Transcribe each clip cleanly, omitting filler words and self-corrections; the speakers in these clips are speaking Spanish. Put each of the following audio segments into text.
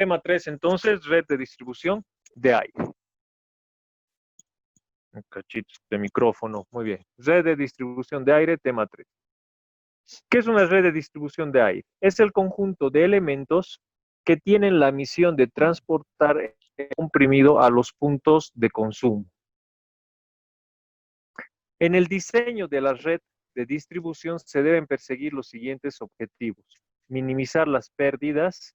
Tema 3, entonces, red de distribución de aire. Un cachito de micrófono, muy bien. Red de distribución de aire, tema 3. ¿Qué es una red de distribución de aire? Es el conjunto de elementos que tienen la misión de transportar el comprimido a los puntos de consumo. En el diseño de la red de distribución se deben perseguir los siguientes objetivos: minimizar las pérdidas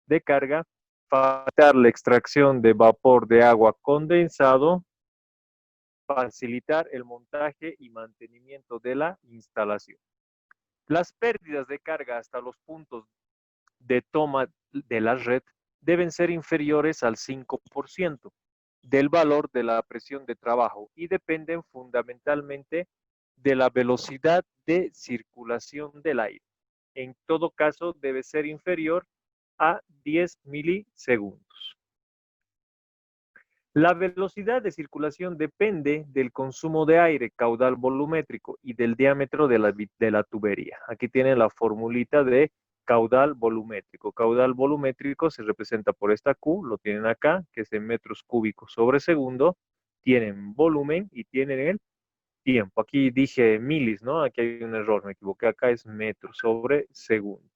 de carga, facilitar la extracción de vapor de agua condensado, facilitar el montaje y mantenimiento de la instalación. Las pérdidas de carga hasta los puntos de toma de la red deben ser inferiores al 5% del valor de la presión de trabajo y dependen fundamentalmente de la velocidad de circulación del aire. En todo caso, debe ser inferior a 10 milisegundos. La velocidad de circulación depende del consumo de aire, caudal volumétrico y del diámetro de la tubería. Aquí tienen la formulita de caudal volumétrico. Caudal volumétrico se representa por esta Q, lo tienen acá, que es en metros cúbicos sobre segundo. Tienen volumen y tienen el tiempo. Aquí dije milis, ¿no? Aquí hay un error, me equivoqué. Acá es metros sobre segundo.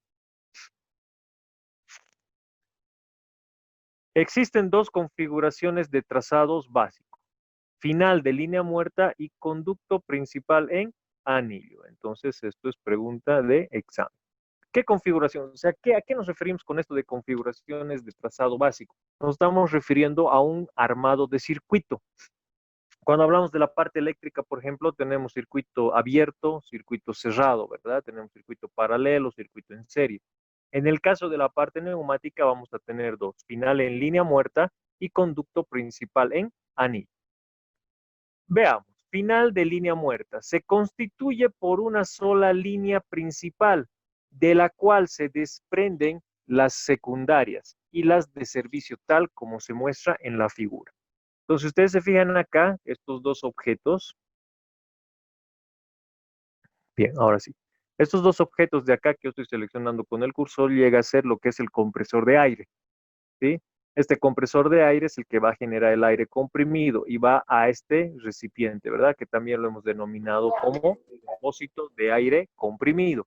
Existen dos configuraciones de trazados básicos: final de línea muerta y conducto principal en anillo. Entonces, esto es pregunta de examen. ¿Qué configuración? O sea, ¿a qué nos referimos con esto de configuraciones de trazado básico? Nos estamos refiriendo a un armado de circuito. Cuando hablamos de la parte eléctrica, por ejemplo, tenemos circuito abierto, circuito cerrado, ¿verdad? Tenemos circuito paralelo, circuito en serie. En el caso de la parte neumática vamos a tener dos: final en línea muerta y conducto principal en anillo. Veamos, final de línea muerta. Se constituye por una sola línea principal, de la cual se desprenden las secundarias y las de servicio, tal como se muestra en la figura. Entonces, ustedes se fijan acá, estos dos objetos. Bien, ahora sí. Estos dos objetos de acá que yo estoy seleccionando con el cursor llega a ser lo que es el compresor de aire, ¿sí? Este compresor de aire es el que va a generar el aire comprimido y va a este recipiente, ¿verdad? Que también lo hemos denominado como depósito de aire comprimido.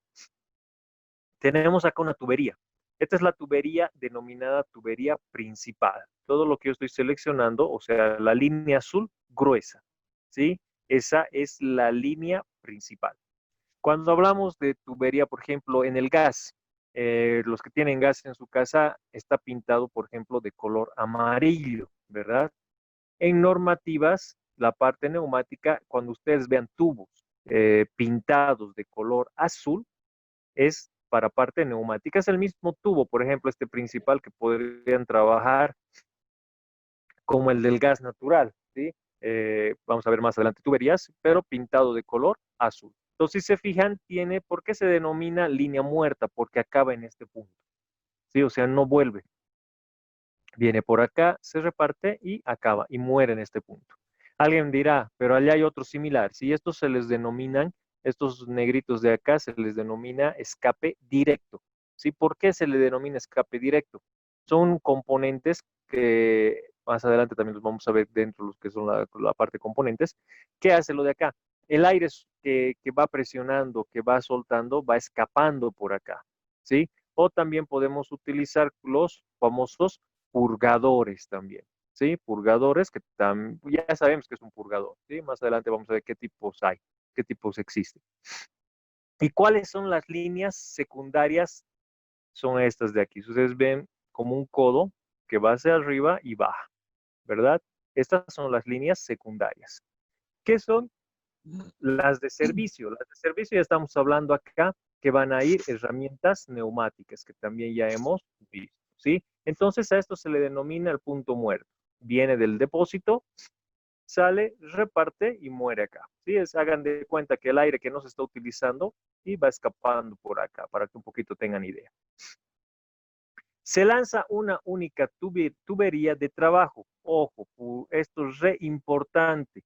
Tenemos acá una tubería. Esta es la tubería denominada tubería principal. Todo lo que yo estoy seleccionando, o sea, la línea azul gruesa, ¿sí? Esa es la línea principal. Cuando hablamos de tubería, por ejemplo, en el gas, los que tienen gas en su casa, está pintado, por ejemplo, de color amarillo, ¿verdad? En normativas, la parte neumática, cuando ustedes vean tubos pintados de color azul, es para parte neumática. Es el mismo tubo, por ejemplo, este principal, que podrían trabajar como el del gas natural, ¿sí? Vamos a ver más adelante tuberías, pero pintado de color azul. Entonces, si se fijan, ¿por qué se denomina línea muerta? Porque acaba en este punto, ¿sí? O sea, no vuelve. Viene por acá, se reparte y acaba, y muere en este punto. Alguien dirá, pero allá hay otro similar. Si estos se les denominan, estos negritos de acá se les denomina escape directo, ¿sí? ¿Por qué se le denomina escape directo? Son componentes que más adelante también los vamos a ver dentro, los que son la parte de componentes. ¿Qué hace lo de acá? El aire que va presionando, que va soltando, va escapando por acá, ¿sí? O también podemos utilizar los famosos purgadores también, ¿sí? Purgadores que ya sabemos que es un purgador, ¿sí? Más adelante vamos a ver qué tipos hay, qué tipos existen. ¿Y cuáles son las líneas secundarias? Son estas de aquí. Ustedes ven como un codo que va hacia arriba y baja, ¿verdad? Estas son las líneas secundarias. ¿Qué son las de servicio? Las de servicio ya estamos hablando acá, que van a ir herramientas neumáticas, que también ya hemos visto, ¿sí? Entonces a esto se le denomina el punto muerto. Viene del depósito, sale, reparte y muere acá, ¿sí? Hagan de cuenta que el aire que no se está utilizando y va escapando por acá, para que un poquito tengan idea. Se lanza una única tubería de trabajo. Ojo, esto es re importante,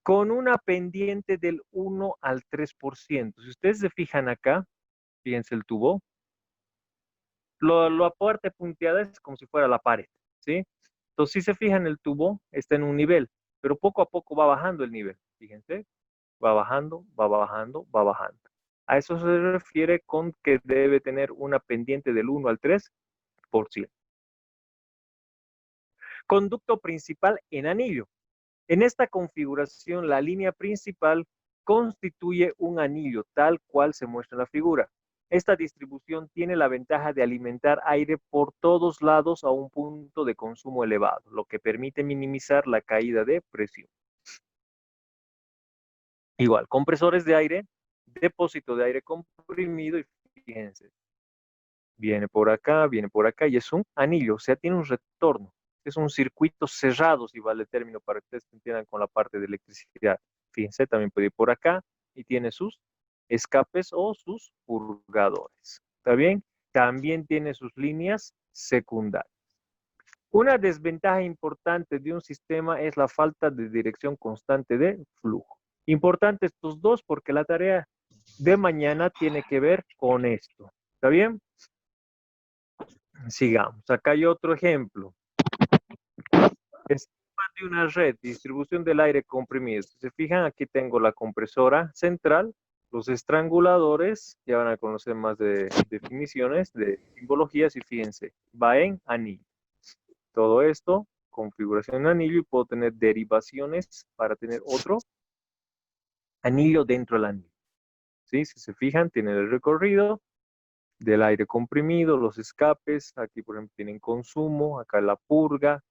con una pendiente del 1 al 3%. Si ustedes se fijan acá, fíjense el tubo, La parte punteada es como si fuera la pared, ¿sí? Entonces, si se fijan, el tubo está en un nivel, pero poco a poco va bajando el nivel. Fíjense, va bajando, va bajando, va bajando. A eso se refiere con que debe tener una pendiente del 1 al 3%. Conducto principal en anillo. En esta configuración, la línea principal constituye un anillo tal cual se muestra en la figura. Esta distribución tiene la ventaja de alimentar aire por todos lados a un punto de consumo elevado, lo que permite minimizar la caída de presión. Igual, compresores de aire, depósito de aire comprimido y fíjense, viene por acá y es un anillo, o sea, tiene un retorno. Es un circuito cerrado, si vale el término, para que ustedes entiendan con la parte de electricidad. Fíjense, también puede ir por acá y tiene sus escapes o sus purgadores. ¿Está bien? También tiene sus líneas secundarias. Una desventaja importante de un sistema es la falta de dirección constante de flujo. Importante estos dos porque la tarea de mañana tiene que ver con esto. ¿Está bien? Sigamos. Acá hay otro ejemplo. Esquema de una red, distribución del aire comprimido. Si se fijan, aquí tengo la compresora central, los estranguladores, ya van a conocer más de definiciones, de simbologías, y fíjense, va en anillo. Todo esto, configuración de anillo, y puedo tener derivaciones para tener otro anillo dentro del anillo. ¿Sí? Si se fijan, tiene el recorrido del aire comprimido, los escapes, aquí por ejemplo tienen consumo, acá la purga,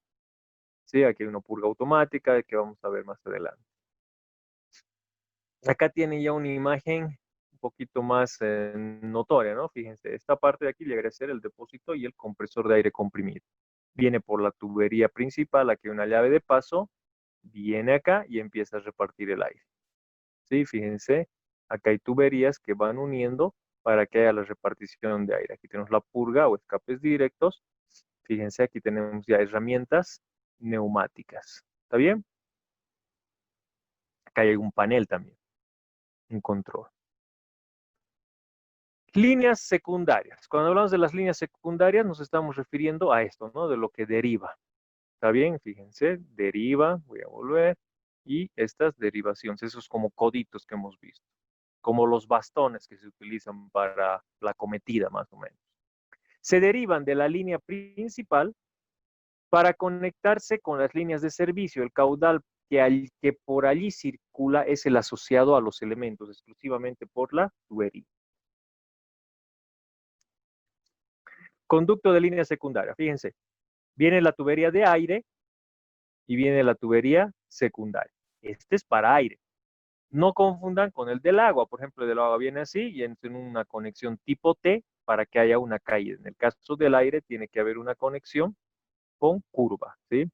¿sí? Aquí hay una purga automática que vamos a ver más adelante. Acá tienen ya una imagen un poquito más notoria, ¿no? Fíjense, esta parte de aquí llegaría a ser el depósito y el compresor de aire comprimido. Viene por la tubería principal, aquí hay una llave de paso, viene acá y empieza a repartir el aire. ¿Sí? Fíjense, acá hay tuberías que van uniendo para que haya la repartición de aire. Aquí tenemos la purga o escapes directos. Fíjense, aquí tenemos ya herramientas neumáticas. ¿Está bien? Acá hay un panel también, un control. Líneas secundarias. Cuando hablamos de las líneas secundarias nos estamos refiriendo a esto, ¿no? De lo que deriva. ¿Está bien? Fíjense, deriva, voy a volver, y estas derivaciones, esos como coditos que hemos visto, como los bastones que se utilizan para la cometida, más o menos. Se derivan de la línea principal para conectarse con las líneas de servicio. El caudal que por allí circula es el asociado a los elementos, exclusivamente por la tubería. Conducto de línea secundaria, fíjense, viene la tubería de aire y viene la tubería secundaria. Este es para aire. No confundan con el del agua. Por ejemplo, el del agua viene así y en una conexión tipo T para que haya una caída. En el caso del aire tiene que haber una conexión con curva, ¿sí?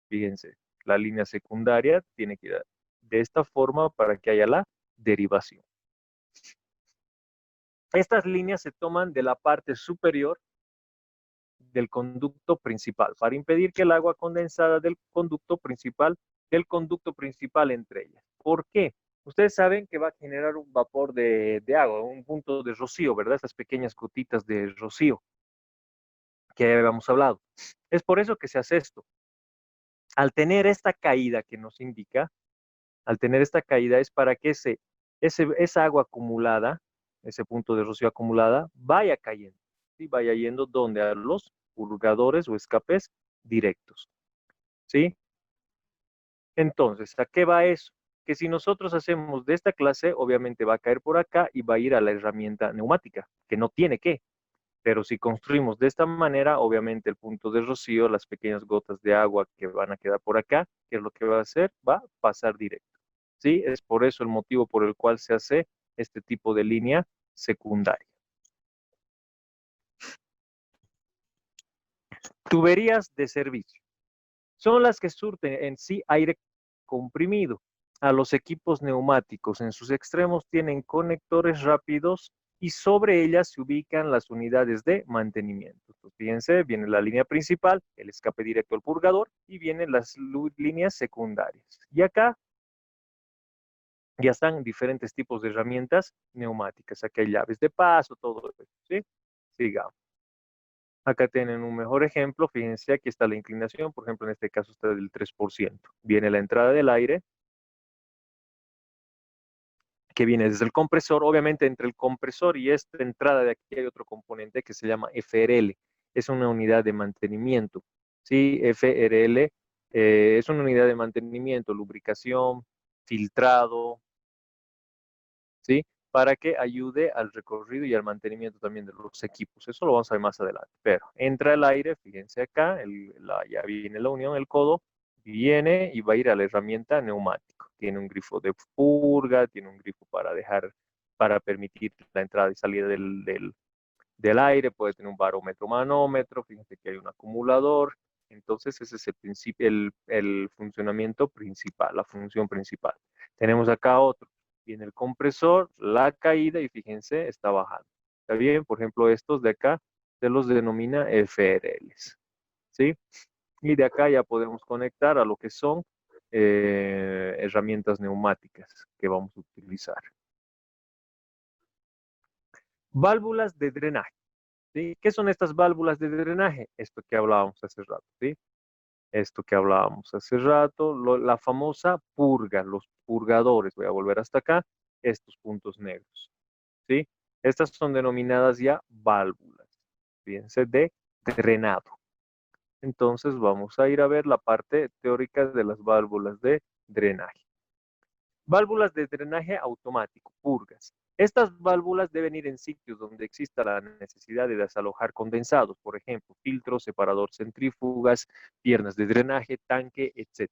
Fíjense, la línea secundaria tiene que ir de esta forma para que haya la derivación. Estas líneas se toman de la parte superior del conducto principal para impedir que el agua condensada del conducto principal entre ellas. ¿Por qué? Ustedes saben que va a generar un vapor de agua, un punto de rocío, ¿verdad? Esas pequeñas gotitas de rocío que ya habíamos hablado. Es por eso que se hace esto. Al tener esta caída que nos indica, al tener esta caída es para que esa agua acumulada, ese punto de rocío acumulada, vaya cayendo, ¿sí? Vaya yendo donde a los purgadores o escapes directos, ¿sí? Entonces, ¿a qué va eso? Que si nosotros hacemos de esta clase, obviamente va a caer por acá y va a ir a la herramienta neumática, que no tiene que. Pero si construimos de esta manera, obviamente el punto de rocío, las pequeñas gotas de agua que van a quedar por acá, ¿qué es lo que va a hacer? Va a pasar directo. ¿Sí? Es por eso el motivo por el cual se hace este tipo de línea secundaria. Tuberías de servicio. Son las que surten en sí aire comprimido a los equipos neumáticos. En sus extremos tienen conectores rápidos y sobre ellas se ubican las unidades de mantenimiento. Entonces, fíjense, viene la línea principal, el escape directo al purgador y vienen las líneas secundarias. Y acá ya están diferentes tipos de herramientas neumáticas. Aquí hay llaves de paso, todo eso, ¿sí? Sigamos. Acá tienen un mejor ejemplo. Fíjense, aquí está la inclinación. Por ejemplo, en este caso está del 3%. Viene la entrada del aire, que viene desde el compresor. Obviamente, entre el compresor y esta entrada de aquí hay otro componente que se llama FRL. Es una unidad de mantenimiento. Sí, FRL es una unidad de mantenimiento, lubricación, filtrado, ¿sí? Para que ayude al recorrido y al mantenimiento también de los equipos. Eso lo vamos a ver más adelante. Pero entra el aire, fíjense acá, ya viene la unión, el codo, viene y va a ir a la herramienta neumático. Tiene un grifo de purga, tiene un grifo para permitir la entrada y salida del aire, puede tener un barómetro, manómetro, fíjense que hay un acumulador. Entonces ese es el principio, el funcionamiento principal, la función principal. Tenemos acá otro. Viene el compresor, la caída y fíjense, está bajando. ¿Está bien? Por ejemplo, estos de acá se los denomina FRLs. ¿Sí? Y de acá ya podemos conectar a lo que son herramientas neumáticas que vamos a utilizar. Válvulas de drenaje. ¿Sí? ¿Qué son estas válvulas de drenaje? Esto que hablábamos hace rato, ¿sí? Esto que hablábamos hace rato, la famosa purga, los purgadores. Voy a volver hasta acá, estos puntos negros, ¿sí? Estas son denominadas ya válvulas, fíjense, de drenado. Entonces vamos a ir a ver la parte teórica de las válvulas de drenaje. Válvulas de drenaje automático, purgas. Estas válvulas deben ir en sitios donde exista la necesidad de desalojar condensados, por ejemplo, filtros, separador centrífugas, piernas de drenaje, tanque, etc.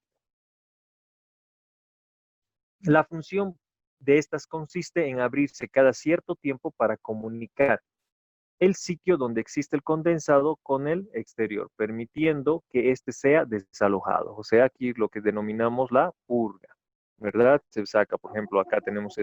La función de estas consiste en abrirse cada cierto tiempo para comunicar el sitio donde existe el condensado con el exterior, permitiendo que éste sea desalojado. O sea, aquí lo que denominamos la purga, ¿verdad? Se saca, por ejemplo, acá tenemos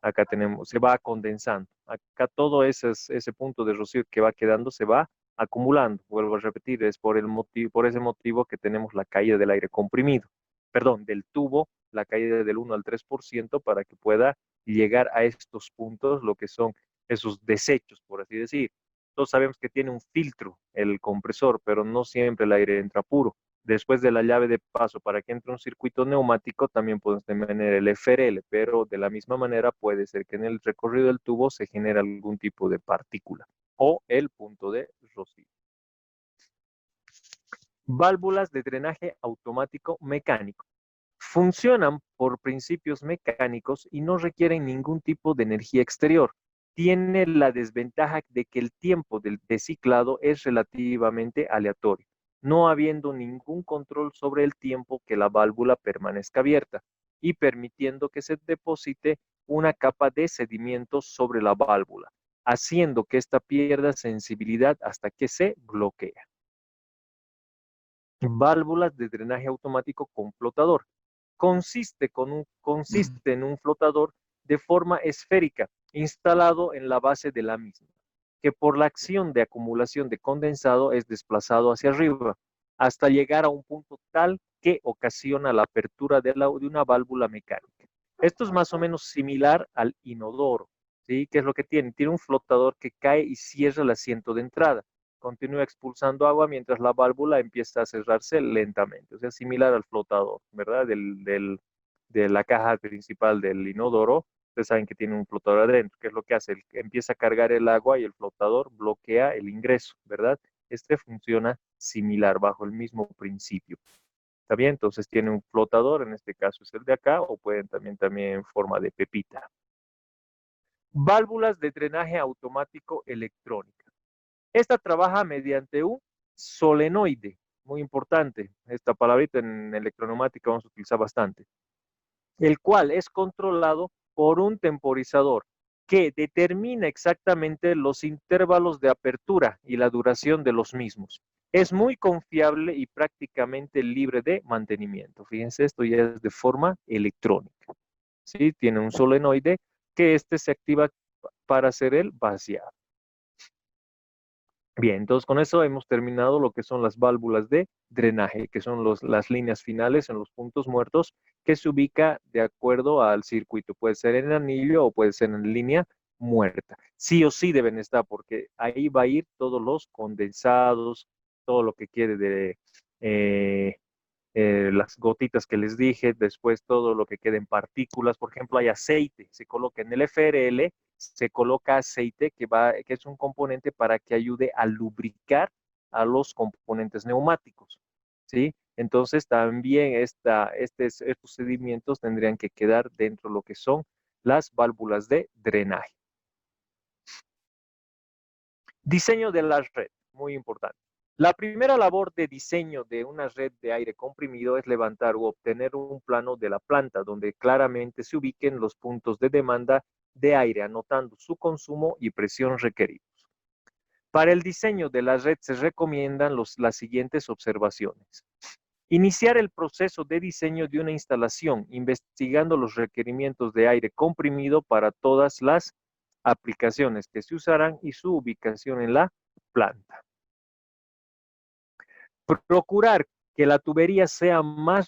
acá tenemos, se va condensando. Acá todo ese punto de rocío que va quedando se va acumulando. Vuelvo a repetir, es por ese motivo que tenemos la caída del aire comprimido, perdón, del tubo, la caída del 1 al 3% para que pueda llegar a estos puntos, lo que son esos desechos, por así decir. Todos sabemos que tiene un filtro el compresor, pero no siempre el aire entra puro. Después de la llave de paso, para que entre un circuito neumático, también podemos tener el FRL, pero de la misma manera puede ser que en el recorrido del tubo se genere algún tipo de partícula o el punto de rocío. Válvulas de drenaje automático mecánico. Funcionan por principios mecánicos y no requieren ningún tipo de energía exterior. Tiene la desventaja de que el tiempo del ciclado es relativamente aleatorio, no habiendo ningún control sobre el tiempo que la válvula permanezca abierta y permitiendo que se deposite una capa de sedimento sobre la válvula, haciendo que ésta pierda sensibilidad hasta que se bloquea. Válvulas de drenaje automático con flotador. Consiste en un flotador de forma esférica instalado en la base de la misma, que por la acción de acumulación de condensado es desplazado hacia arriba hasta llegar a un punto tal que ocasiona la apertura de una válvula mecánica. Esto es más o menos similar al inodoro, ¿sí? ¿Qué es lo que tiene? Tiene un flotador que cae y cierra el asiento de entrada. Continúa expulsando agua mientras la válvula empieza a cerrarse lentamente. O sea, similar al flotador, ¿verdad? De la caja principal del inodoro. Ustedes saben que tiene un flotador adentro. ¿Qué es lo que hace? Empieza a cargar el agua y el flotador bloquea el ingreso, ¿verdad? Este funciona similar, bajo el mismo principio. ¿Está bien? Entonces tiene un flotador, en este caso es el de acá, o pueden también en forma de pepita. Válvulas de drenaje automático electrónica. Esta trabaja mediante un solenoide, muy importante. Esta palabrita en electroneumática vamos a utilizar bastante, el cual es controlado por un temporizador que determina exactamente los intervalos de apertura y la duración de los mismos. Es muy confiable y prácticamente libre de mantenimiento. Fíjense, esto ya es de forma electrónica. ¿Sí? Tiene un solenoide que se activa para hacer el vaciado. Bien, entonces con eso hemos terminado lo que son las válvulas de drenaje, que son las líneas finales en los puntos muertos que se ubica de acuerdo al circuito. Puede ser en anillo o puede ser en línea muerta. Sí o sí deben estar, porque ahí va a ir todos los condensados, todo lo que quede de las gotitas que les dije, después todo lo que quede en partículas. Por ejemplo, hay aceite, se coloca en el FRL, se coloca aceite que es un componente para que ayude a lubricar a los componentes neumáticos, ¿sí? Entonces también estos sedimentos tendrían que quedar dentro de lo que son las válvulas de drenaje. Diseño de la red, muy importante. La primera labor de diseño de una red de aire comprimido es levantar o obtener un plano de la planta donde claramente se ubiquen los puntos de demanda de aire, anotando su consumo y presión requeridos. Para el diseño de la red se recomiendan las siguientes observaciones. Iniciar el proceso de diseño de una instalación, investigando los requerimientos de aire comprimido para todas las aplicaciones que se usarán y su ubicación en la planta. Procurar que la tubería sea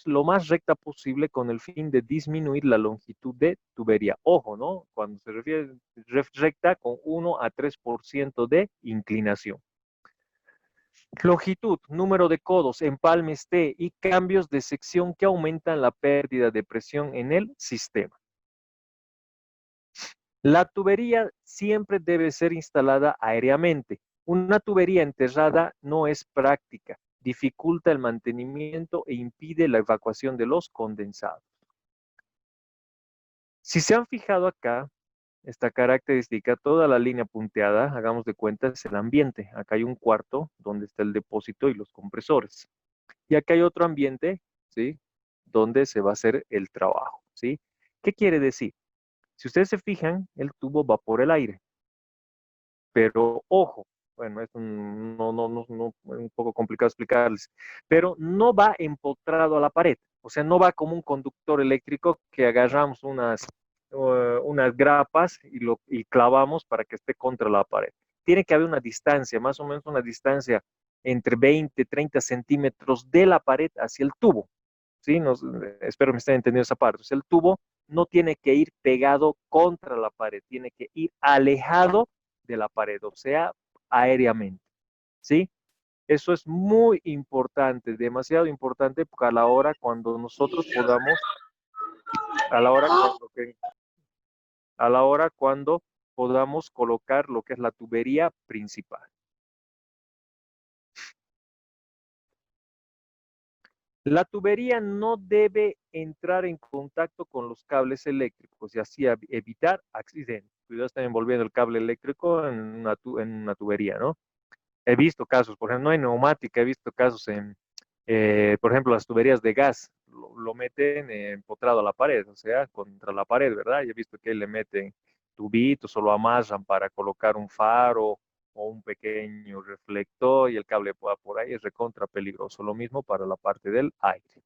lo más recta posible con el fin de disminuir la longitud de tubería. Ojo, ¿no? Cuando se refiere recta con 1 a 3% de inclinación. Longitud, número de codos, empalmes T y cambios de sección que aumentan la pérdida de presión en el sistema. La tubería siempre debe ser instalada aéreamente. Una tubería enterrada no es práctica, dificulta el mantenimiento e impide la evacuación de los condensados. Si se han fijado acá, esta característica, toda la línea punteada, hagamos de cuenta, es el ambiente. Acá hay un cuarto donde está el depósito y los compresores. Y acá hay otro ambiente, ¿sí? Donde se va a hacer el trabajo, ¿sí? ¿Qué quiere decir? Si ustedes se fijan, el tubo va por el aire. Pero ojo, bueno, es un poco complicado explicarles, pero no va empotrado a la pared, o sea, no va como un conductor eléctrico que agarramos unas grapas y clavamos para que esté contra la pared. Tiene que haber una distancia, más o menos una distancia entre 20, 30 centímetros de la pared hacia el tubo. ¿Sí? Espero me estén entendiendo esa parte. O sea, el tubo no tiene que ir pegado contra la pared, tiene que ir alejado de la pared, o sea, aéreamente. ¿Sí? Eso es muy importante, demasiado importante a la hora cuando nosotros podamos, a la hora cuando, a la hora cuando podamos colocar lo que es la tubería principal. La tubería no debe entrar en contacto con los cables eléctricos y así evitar accidentes. Cuidado, están envolviendo el cable eléctrico en una tubería, ¿no? He visto casos, por ejemplo, no hay neumática, he visto casos por ejemplo, las tuberías de gas, lo meten empotrado a la pared, o sea, contra la pared, ¿verdad? Y he visto que le meten tubitos o lo amarran para colocar un faro o un pequeño reflector y el cable va por ahí, es recontra peligroso. Lo mismo para la parte del aire.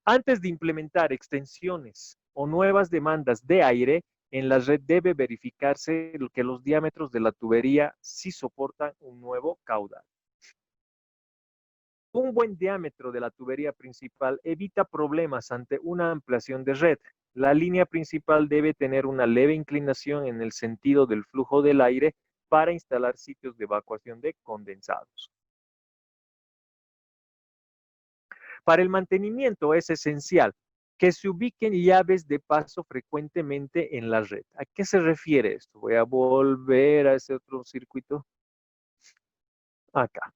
Antes de implementar extensiones o nuevas demandas de aire, en la red debe verificarse que los diámetros de la tubería sí soportan un nuevo caudal. Un buen diámetro de la tubería principal evita problemas ante una ampliación de red. La línea principal debe tener una leve inclinación en el sentido del flujo del aire para instalar sitios de evacuación de condensados. Para el mantenimiento es esencial que se ubiquen llaves de paso frecuentemente en la red. ¿A qué se refiere esto? Voy a volver a ese otro circuito. Acá.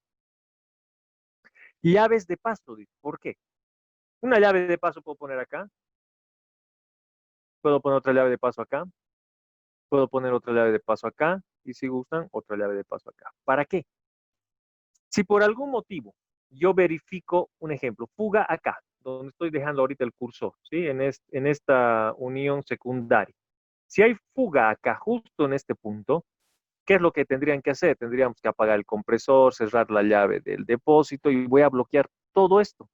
Llaves de paso. ¿Por qué? Una llave de paso puedo poner acá. Puedo poner otra llave de paso acá. Puedo poner otra llave de paso acá. Y si gustan, otra llave de paso acá. ¿Para qué? Si por algún motivo yo verifico un ejemplo, fuga acá, donde estoy dejando ahorita el cursor, ¿sí? En esta unión secundaria. Si hay fuga acá, justo en este punto, ¿qué es lo que tendrían que hacer? Tendríamos que apagar el compresor, cerrar la llave del depósito y voy a bloquear todo esto,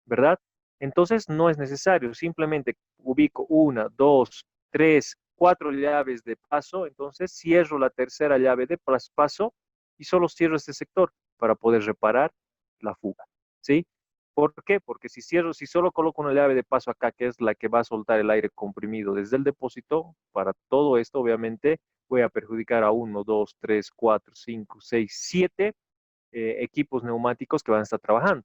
¿verdad? Entonces no es necesario, simplemente ubico una, dos, tres, cuatro llaves de paso, entonces cierro la tercera llave de paso y solo cierro este sector para poder reparar la fuga, ¿sí? ¿Por qué? Porque si cierro, si solo coloco una llave de paso acá, que es la que va a soltar el aire comprimido desde el depósito, para todo esto, obviamente, voy a perjudicar a 1, 2, 3, 4, 5, 6, 7 equipos neumáticos que van a estar trabajando.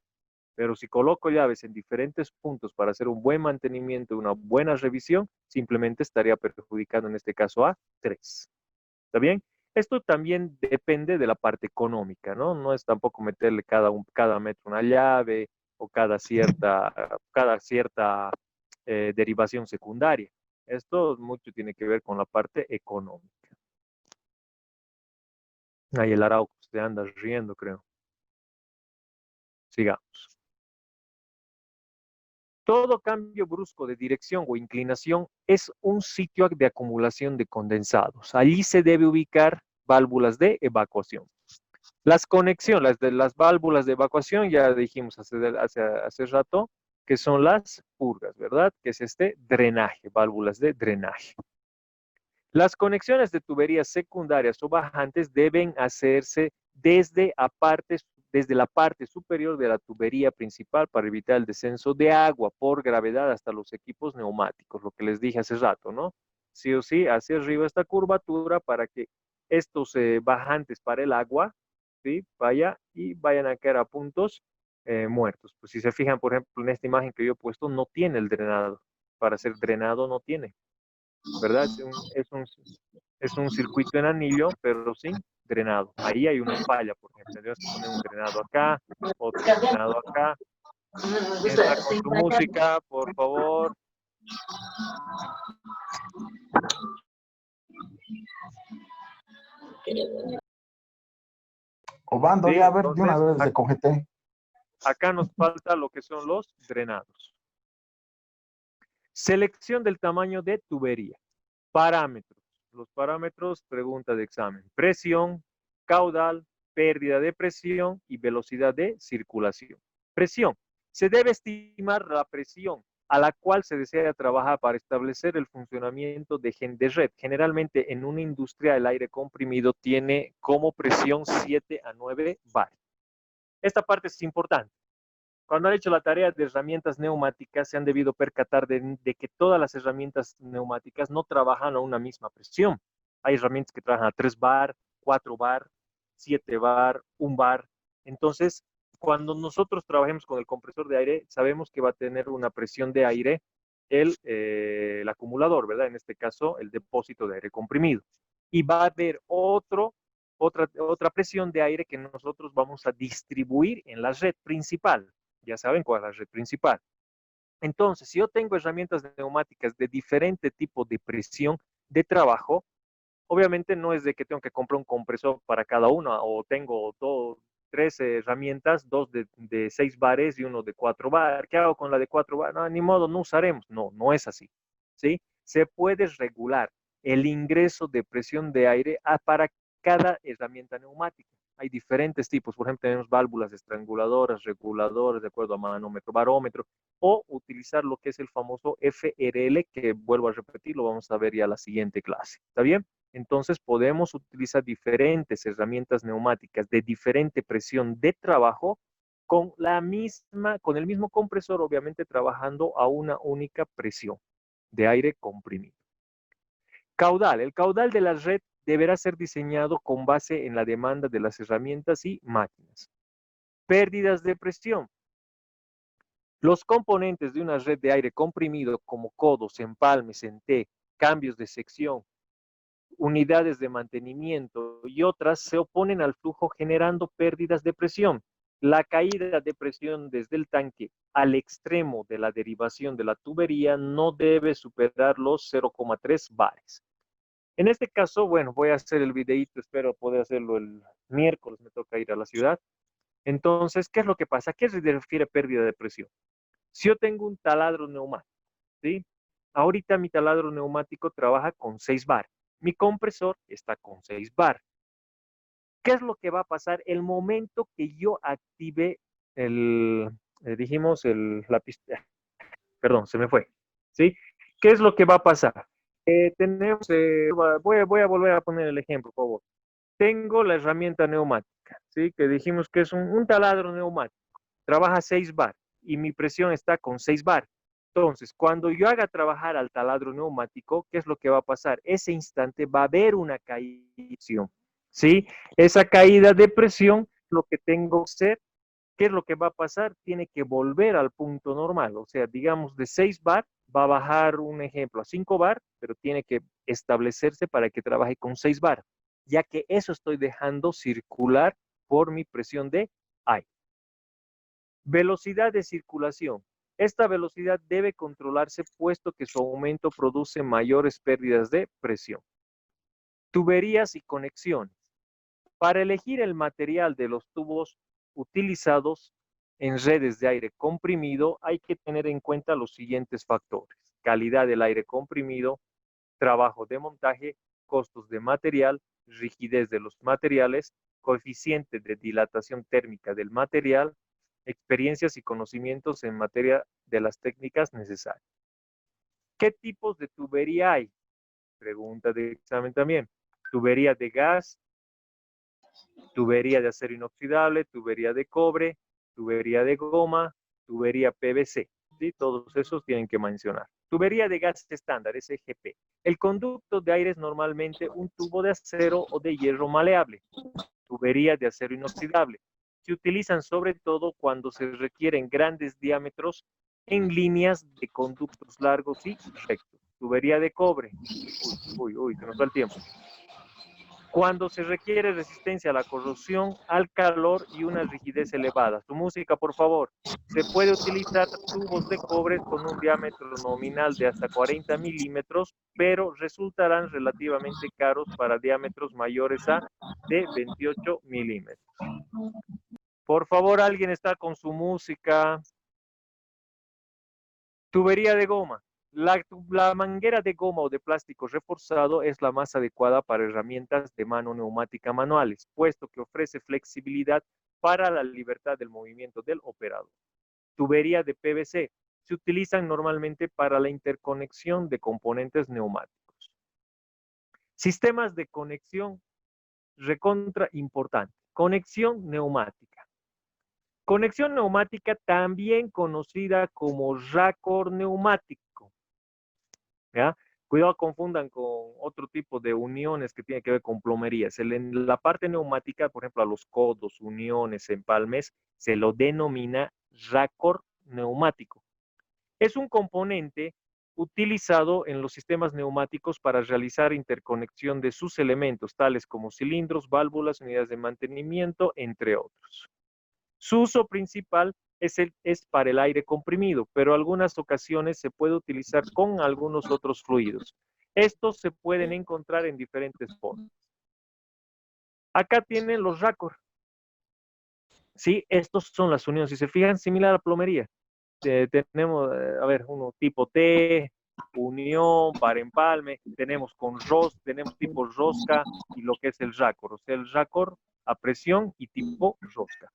Pero si coloco llaves en diferentes puntos para hacer un buen mantenimiento, una buena revisión, simplemente estaría perjudicando en este caso a 3. ¿Está bien? Esto también depende de la parte económica, ¿no? No es tampoco meterle cada metro una llave o cada cierta derivación secundaria. Esto mucho tiene que ver con la parte económica. Ahí el Arauco se anda riendo, creo. Sigamos. Todo cambio brusco de dirección o inclinación es un sitio de acumulación de condensados. Allí se debe ubicar válvulas de evacuación. Las conexiones de las válvulas de evacuación, ya dijimos hace rato, que son las purgas, ¿verdad? Que es este drenaje, válvulas de drenaje. Las conexiones de tuberías secundarias o bajantes deben hacerse desde la parte superior de la tubería principal para evitar el descenso de agua por gravedad hasta los equipos neumáticos, lo que les dije hace rato, ¿no? Sí o sí, hacia arriba esta curvatura para que estos bajantes para el agua, ¿sí? Vayan a caer a puntos muertos. Pues si se fijan, por ejemplo, en esta imagen que yo he puesto, no tiene el drenado. Para ser drenado no tiene. ¿Verdad? Es un circuito en anillo, pero sin drenado. Ahí hay una falla, por ejemplo. Tendrías que poner un drenado acá, otro drenado acá. ¿Quién está con su música, por favor? Obando, Sí, ya a ver, de una entonces vez de COGT. acá nos falta lo que son los drenados. Selección del tamaño de tubería. Parámetros. Los parámetros, pregunta de examen. Presión, caudal, pérdida de presión y velocidad de circulación. Presión. Se debe estimar la presión a la cual se desea trabajar para establecer el funcionamiento de red. Generalmente en una industria el aire comprimido tiene como presión 7 a 9 bar. Esta parte es importante. Cuando han hecho la tarea de herramientas neumáticas, se han debido percatar de que todas las herramientas neumáticas no trabajan a una misma presión. Hay herramientas que trabajan a 3 bar, 4 bar, 7 bar, 1 bar. Entonces, cuando nosotros trabajemos con el compresor de aire, sabemos que va a tener una presión de aire el acumulador, ¿verdad? En este caso, el depósito de aire comprimido. Y va a haber otra presión de aire que nosotros vamos a distribuir en la red principal. Ya saben cuál es la red principal. Entonces, si yo tengo herramientas neumáticas de diferente tipo de presión de trabajo, obviamente no es de que tengo que comprar un compresor para cada una o tengo tres herramientas, dos de 6 bares y uno de 4 bares. ¿Qué hago con la de 4 bares? No, ni modo, no usaremos. No, no es así. ¿Sí? Se puede regular el ingreso de presión de aire para cada herramienta neumática. Hay diferentes tipos, por ejemplo, tenemos válvulas estranguladoras, reguladoras, de acuerdo a manómetro, barómetro, o utilizar lo que es el famoso FRL, que vuelvo a repetir, lo vamos a ver ya la siguiente clase. ¿Está bien? Entonces podemos utilizar diferentes herramientas neumáticas de diferente presión de trabajo con el mismo compresor, obviamente trabajando a una única presión de aire comprimido. Caudal. El caudal de la red deberá ser diseñado con base en la demanda de las herramientas y máquinas. Pérdidas de presión. Los componentes de una red de aire comprimido como codos, empalmes, en T, cambios de sección, unidades de mantenimiento y otras se oponen al flujo generando pérdidas de presión. La caída de presión desde el tanque al extremo de la derivación de la tubería no debe superar los 0,3 bares. En este caso, bueno, voy a hacer el videíto, espero poder hacerlo el miércoles, me toca ir a la ciudad. Entonces, ¿qué es lo que pasa? ¿A qué se refiere pérdida de presión? Si yo tengo un taladro neumático, ¿sí? Ahorita mi taladro neumático trabaja con 6 bar. Mi compresor está con 6 bar. ¿Qué es lo que va a pasar el momento que yo active dijimos, la pista? Perdón, se me fue. ¿Sí? ¿Qué es lo que va a pasar? Voy a volver a poner el ejemplo, por favor. Tengo la herramienta neumática, ¿sí? Que dijimos que es un taladro neumático. Trabaja 6 bar. y mi presión está con 6 bar. Entonces, cuando yo haga trabajar al taladro neumático, ¿qué es lo que va a pasar? Ese instante va a haber una caída de presión, ¿sí? Esa caída de presión, lo que tengo que hacer, ¿qué es lo que va a pasar? Tiene que volver al punto normal, o sea, digamos de 6 bar, va a bajar un ejemplo a 5 bar, pero tiene que establecerse para que trabaje con 6 bar, ya que eso estoy dejando circular por mi presión de aire. Velocidad de circulación. Esta velocidad debe controlarse puesto que su aumento produce mayores pérdidas de presión. Tuberías y conexiones. Para elegir el material de los tubos utilizados en redes de aire comprimido, hay que tener en cuenta los siguientes factores: calidad del aire comprimido, trabajo de montaje, costos de material, rigidez de los materiales, coeficiente de dilatación térmica del material, experiencias y conocimientos en materia de las técnicas necesarias. ¿Qué tipos de tubería hay? Pregunta de examen también. Tubería de gas, tubería de acero inoxidable, tubería de cobre, tubería de goma, tubería PVC. ¿Sí? Todos esos tienen que mencionar. Tubería de gas estándar, SGP. El conducto de aire es normalmente un tubo de acero o de hierro maleable. Tubería de acero inoxidable. Se utilizan sobre todo cuando se requieren grandes diámetros en líneas de conductos largos y rectos. Tubería de cobre. Se nos va el tiempo. Cuando se requiere resistencia a la corrosión, al calor y una rigidez elevada. Su música, por favor. Se puede utilizar tubos de cobre con un diámetro nominal de hasta 40 milímetros, pero resultarán relativamente caros para diámetros mayores a de 28 milímetros. Por favor, alguien está con su música. Tubería de goma. La manguera de goma o de plástico reforzado es la más adecuada para herramientas de mano neumática manuales, puesto que ofrece flexibilidad para la libertad del movimiento del operador. Tubería de PVC. Se utilizan normalmente para la interconexión de componentes neumáticos. Sistemas de conexión recontra importante. Conexión neumática. Conexión neumática, también conocida como racor neumático. ¿Ya? Cuidado, confundan con otro tipo de uniones que tiene que ver con plomerías. En la parte neumática, por ejemplo, a los codos, uniones, empalmes, se lo denomina racor neumático. Es un componente utilizado en los sistemas neumáticos para realizar interconexión de sus elementos, tales como cilindros, válvulas, unidades de mantenimiento, entre otros. Su uso principal es para el aire comprimido, pero en algunas ocasiones se puede utilizar con algunos otros fluidos. Estos se pueden encontrar en diferentes formas. Acá tienen los racor. Sí, estos son las uniones. Si se fijan, similar a plomería. Tenemos, a ver, uno tipo T, unión, para empalme, tenemos con tenemos tipo rosca y lo que es el racor, o sea, el racor a presión y tipo rosca.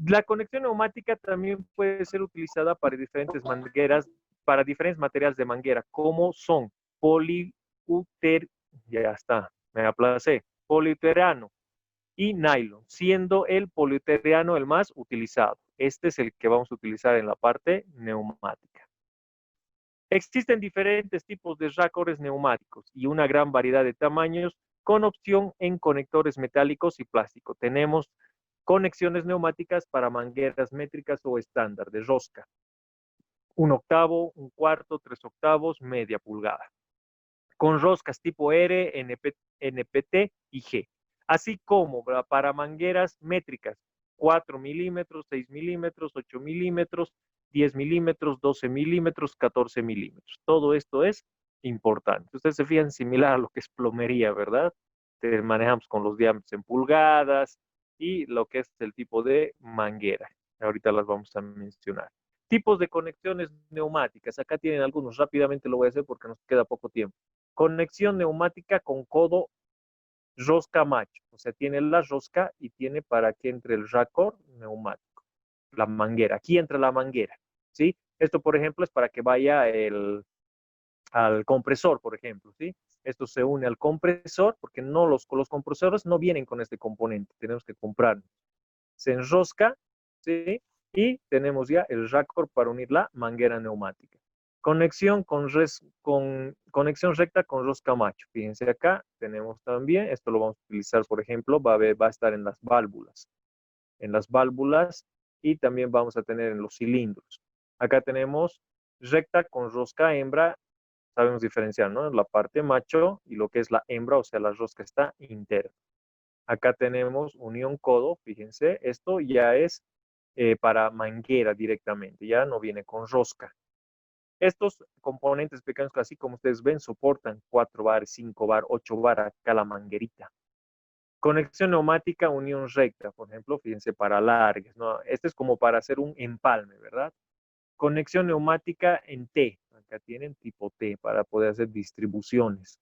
La conexión neumática también puede ser utilizada para diferentes mangueras, para diferentes materiales de manguera, como son ya está, me aplacé, poliuterano y nylon, siendo el poliuterano el más utilizado. Este es el que vamos a utilizar en la parte neumática. Existen diferentes tipos de racores neumáticos y una gran variedad de tamaños con opción en conectores metálicos y plástico. Tenemos conexiones neumáticas para mangueras métricas o estándar de rosca. 1/8, 1/4, 3/8, media pulgada. Con roscas tipo R, NPT y G. Así como para mangueras métricas, 4 milímetros, 6 milímetros, 8 milímetros, 10 milímetros, 12 milímetros, 14 milímetros. Todo esto es importante. Ustedes se fijan, similar a lo que es plomería, ¿verdad? Manejamos con los diámetros en pulgadas y lo que es el tipo de manguera. Ahorita las vamos a mencionar. Tipos de conexiones neumáticas. Acá tienen algunos. Rápidamente lo voy a hacer porque nos queda poco tiempo. Conexión neumática con codo rosca macho. O sea, tiene la rosca y tiene para que entre el racor neumático. La manguera. Aquí entra la manguera. ¿Sí? Esto, por ejemplo, es para que vaya al compresor, por ejemplo. ¿Sí? Esto se une al compresor porque no los compresores no vienen con este componente. Tenemos que comprarlo. se enrosca, ¿sí? Y tenemos ya el raccord para unir la manguera neumática. Conexión conexión recta con rosca macho. Fíjense acá, tenemos también, esto lo vamos a utilizar, por ejemplo, va a estar en las válvulas. En las válvulas y también vamos a tener en los cilindros. Acá tenemos recta con rosca hembra, sabemos diferenciar, ¿no? La parte macho y lo que es la hembra, o sea, la rosca está interna. Acá tenemos unión codo, fíjense, esto ya es para manguera directamente, ya no viene con rosca. Estos componentes pequeños, así como ustedes ven, soportan 4 bar, 5 bar, 8 bar acá la manguerita. Conexión neumática, unión recta, por ejemplo, fíjense, para largas, ¿no? Este es como para hacer un empalme, ¿verdad? Conexión neumática en T, acá tienen tipo T para poder hacer distribuciones.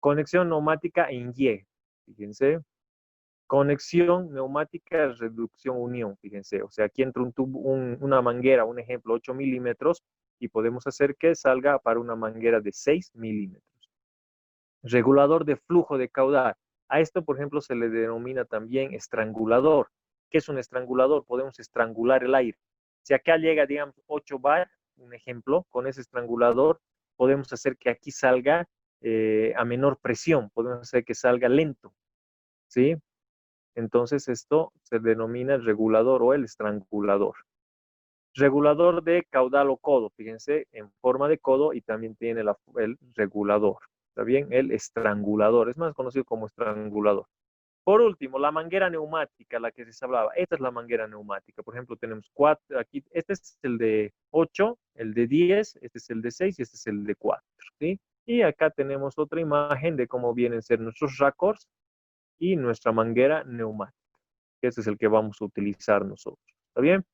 Conexión neumática en Y, fíjense. Conexión neumática, reducción, unión, fíjense. O sea, aquí entra un tubo, una manguera, un ejemplo, 8 milímetros, y podemos hacer que salga para una manguera de 6 milímetros. Regulador de flujo de caudal. A esto, por ejemplo, se le denomina también estrangulador. ¿Qué es un estrangulador? Podemos estrangular el aire. Si acá llega, digamos, 8 bar, un ejemplo, con ese estrangulador, podemos hacer que aquí salga a menor presión, podemos hacer que salga lento, ¿sí? Entonces esto se denomina el regulador o el estrangulador. Regulador de caudal o codo, fíjense, en forma de codo y también tiene el regulador. ¿Está bien? El estrangulador, es más conocido como estrangulador. Por último, la manguera neumática, la que se hablaba. Esta es la manguera neumática. Por ejemplo, tenemos 4, aquí, este es el de 8, el de 10, este es el de 6 y este es el de 4, ¿sí? Y acá tenemos otra imagen de cómo vienen a ser nuestros raccords y nuestra manguera neumática. Este es el que vamos a utilizar nosotros. ¿Está bien?